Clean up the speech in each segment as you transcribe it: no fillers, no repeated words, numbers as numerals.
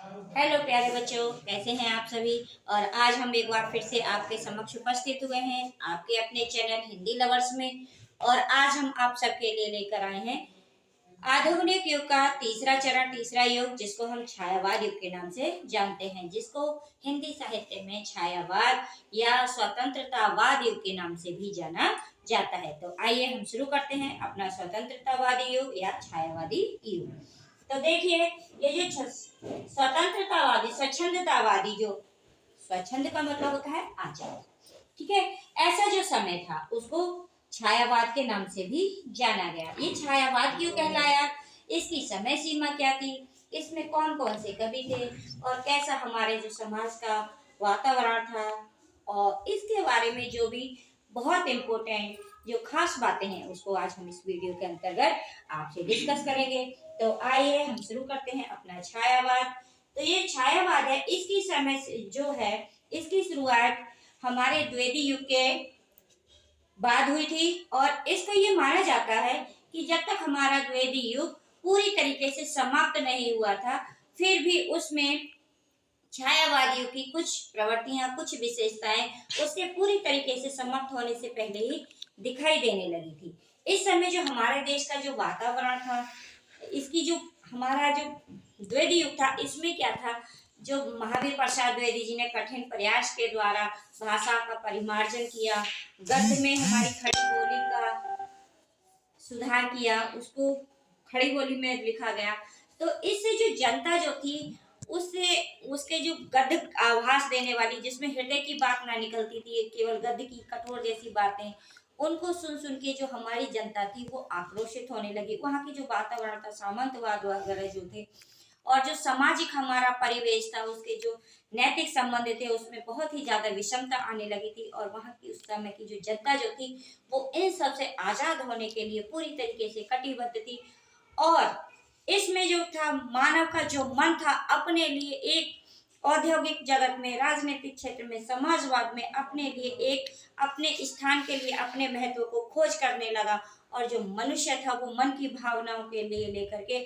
Hello प्यारे बच्चों, कैसे हैं आप सभी। और आज हम एक बार फिर से आपके समक्ष उपस्थित हुए हैं आपके अपने चैनल हिंदी लवर्स में। और आज हम आप सबके लिए लेकर आए हैं आधुनिक युग का तीसरा चरण, तीसरा युग, जिसको हम छायावाद युग के नाम से जानते हैं, जिसको हिंदी साहित्य में छायावाद या स्वतंत्रतावाद युग के नाम से भी जाना जाता है। तो आइए हम शुरू करते हैं अपना स्वतंत्रतावादी युग या छायावादी युग। तो देखिए, ये जो स्वतंत्रतावादी, स्वच्छंदतावादी, जो स्वच्छंद का मतलब होता है आजाद, ठीक है, ऐसा जो समय था उसको छायावाद के नाम से भी जाना गया। ये छायावाद क्यों कहलाया, इसकी समय सीमा क्या थी, इसमें कौन कौन से कवि थे और कैसा हमारे जो समाज का वातावरण था, और इसके बारे में जो भी बहुत इम्पोर्टेंट जो खास बातें हैं उसको आज हम इस वीडियो के अंतर्गत आपसे डिस्कस करेंगे। तो आइए हम शुरू करते हैं अपना छायावाद। तो ये छायावाद है, इसकी समय से जो है, इसकी शुरुआत हमारे द्विवेदी युग के बाद हुई थी। और इसको ये माना जाता है कि जब तक हमारा द्विवेदी युग पूरी तरीके से समाप्त नहीं हुआ था, फिर भी उसमें छायावादियों की कुछ प्रवृत्तियां, कुछ विशेषताएं उसके पूरी तरीके से समाप्त होने से पहले ही दिखाई देने लगी थी। इस समय जो हमारे देश का जो वातावरण था, इसकी जो हमारा जो द्विवेदी युग था, इसमें क्या था, जो महावीर प्रसाद द्विवेदी जी ने कठिन प्रयास के द्वारा भाषा का परिमार्जन किया, गद्य में हमारी खड़ी बोली का सुधार किया, उसको खड़ी बोली में लिखा गया। तो इससे जो जनता जो थी, उससे उसके जो गद्य आभास देने वाली, जिसमें हृदय की बात ना निकलती थी, केवल गद्य की कठोर जैसी बातें, उनको सुन सुन के जो हमारी जनता थी वो आक्रोशित होने लगी। वहाँ की जो वातावरण था, सामंतवाद वगैरह जो थे, और जो सामाजिक हमारा परिवेश था, उसके जो नैतिक संबंध थे, उसमें बहुत ही ज्यादा विषमता आने लगी थी। और वहाँ की उस समय की जो जनता जो थी वो इन सब से आजाद होने के लिए पूरी तरीके से कटिबद्ध थी। और इसमें जो था, मानव का जो मन था अपने लिए एक औद्योगिक जगत में, राजनीतिक क्षेत्र में, समाजवाद में अपने लिए एक अपने स्थान के लिए अपने महत्व को खोज करने लगा। और जो मनुष्य था वो मन की भावनाओं के लिए लेकर के,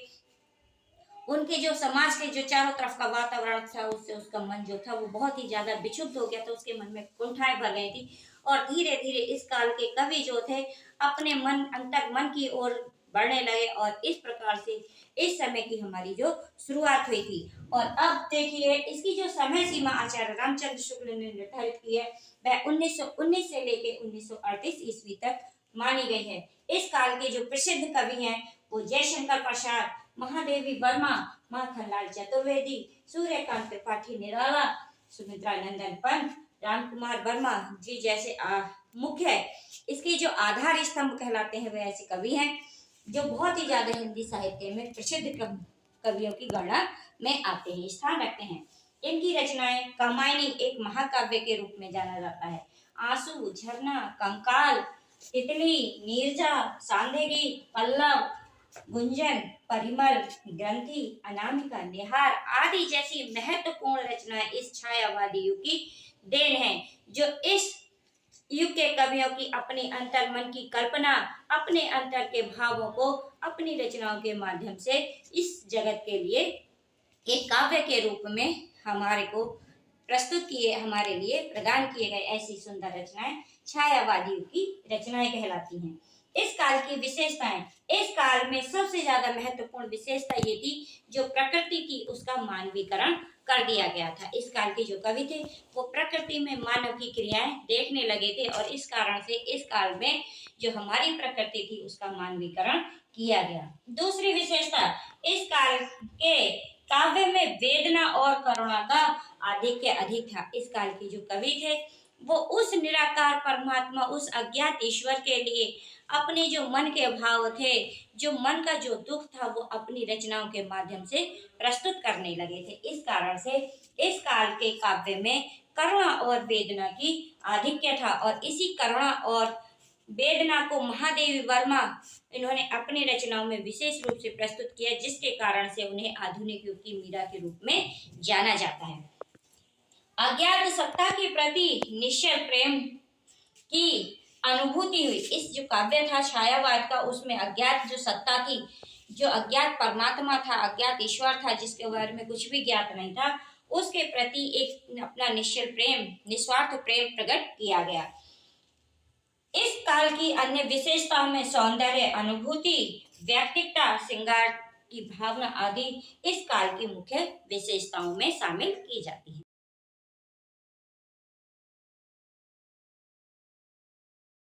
उनके जो समाज के जो चारों तरफ का वातावरण था, उससे उसका मन जो था वो बहुत ही ज्यादा विक्षुब्ध हो गया था, उसके मन में कुंठाएं भर गई थी। और धीरे धीरे इस काल के कवि जो थे अपने मन, अंतर मन की ओर बढ़ने लगे। और इस प्रकार से इस समय की हमारी जो शुरुआत हुई थी। और अब देखिए, इसकी जो समय सीमा आचार्य रामचंद्र शुक्ल ने निर्धारित की है, वह 1919 से लेके 1938 ईस्वी तक मानी गई है। इस काल के जो प्रसिद्ध कवि हैं वो जयशंकर प्रसाद, महादेवी वर्मा, माखनलाल चतुर्वेदी, सूर्यकांत त्रिपाठी निराला, सुमित्रा नंदन पंत, राम कुमार वर्मा जी जैसे मुख्य है, इसके जो आधार स्तंभ कहलाते हैं, वे ऐसे कवि हैं जो बहुत ही ज्यादा हिंदी साहित्य में प्रसिद्ध कवियों की गणना में आते हैं, स्थान रखते हैं। इनकी रचनाएं कामायनी एक महाकाव्य के रूप में जाना जाता है। आंसू, झरना, कंकाल, तितली, नीरजा, सांदेरी, पल्लव, गुंजन, परिमल, ग्रंथि, अनामिका, निहार आदि जैसी महत्वपूर्ण रचनाएं इस छायावादी युग की देन है, जो इस युग के कवियों की अपने अंतर मन की कल्पना, अपने अंतर के भावों को अपनी रचनाओं के माध्यम से इस जगत के लिए एक काव्य के रूप में हमारे को प्रस्तुत किए, हमारे लिए प्रदान किए गए ऐसी सुंदर रचनाएं छायावादी युग की रचनाएं कहलाती हैं। इस काल की विशेषताएं, इस काल में सबसे ज्यादा महत्वपूर्ण विशेषता ये थी, जो प्रकृति की उसका मानवीकरण कर दिया गया था। इस काल के जो कवि थे वो प्रकृति में मानव की क्रियाएं देखने लगे थे, और इस कारण से इस काल में जो हमारी प्रकृति थी उसका मानवीकरण किया गया। दूसरी विशेषता, इस काल के काव्य में वेदना और करुणा का आधिक्य अधिक था। इस काल के जो कवि थे वो उस निराकार परमात्मा, उस अज्ञात ईश्वर के लिए अपने जो मन के भाव थे, जो मन का जो दुख था, वो अपनी रचनाओं के माध्यम से प्रस्तुत करने लगे थे। इस कारण से इस काल के काव्य में करुणा और वेदना की आधिक्य था। और इसी करुणा और वेदना को महादेवी वर्मा इन्होंने अपनी रचनाओं में विशेष रूप से प्रस्तुत किया, जिसके कारण से उन्हें आधुनिक युग की मीरा के रूप में जाना जाता है। अज्ञात सत्ता के प्रति निश्चल प्रेम की अनुभूति हुई। इस जो काव्य था छायावाद का, उसमें अज्ञात जो सत्ता थी जो अज्ञात परमात्मा था, अज्ञात ईश्वर था, जिसके बारे में कुछ भी ज्ञात नहीं था, उसके प्रति एक अपना निश्चल प्रेम, निस्वार्थ प्रेम प्रकट किया गया। इस काल की अन्य विशेषताओं में सौंदर्य, अनुभूति, व्यक्तिकता, श्रृंगार की भावना आदि इस काल की मुख्य विशेषताओं में शामिल की जाती है।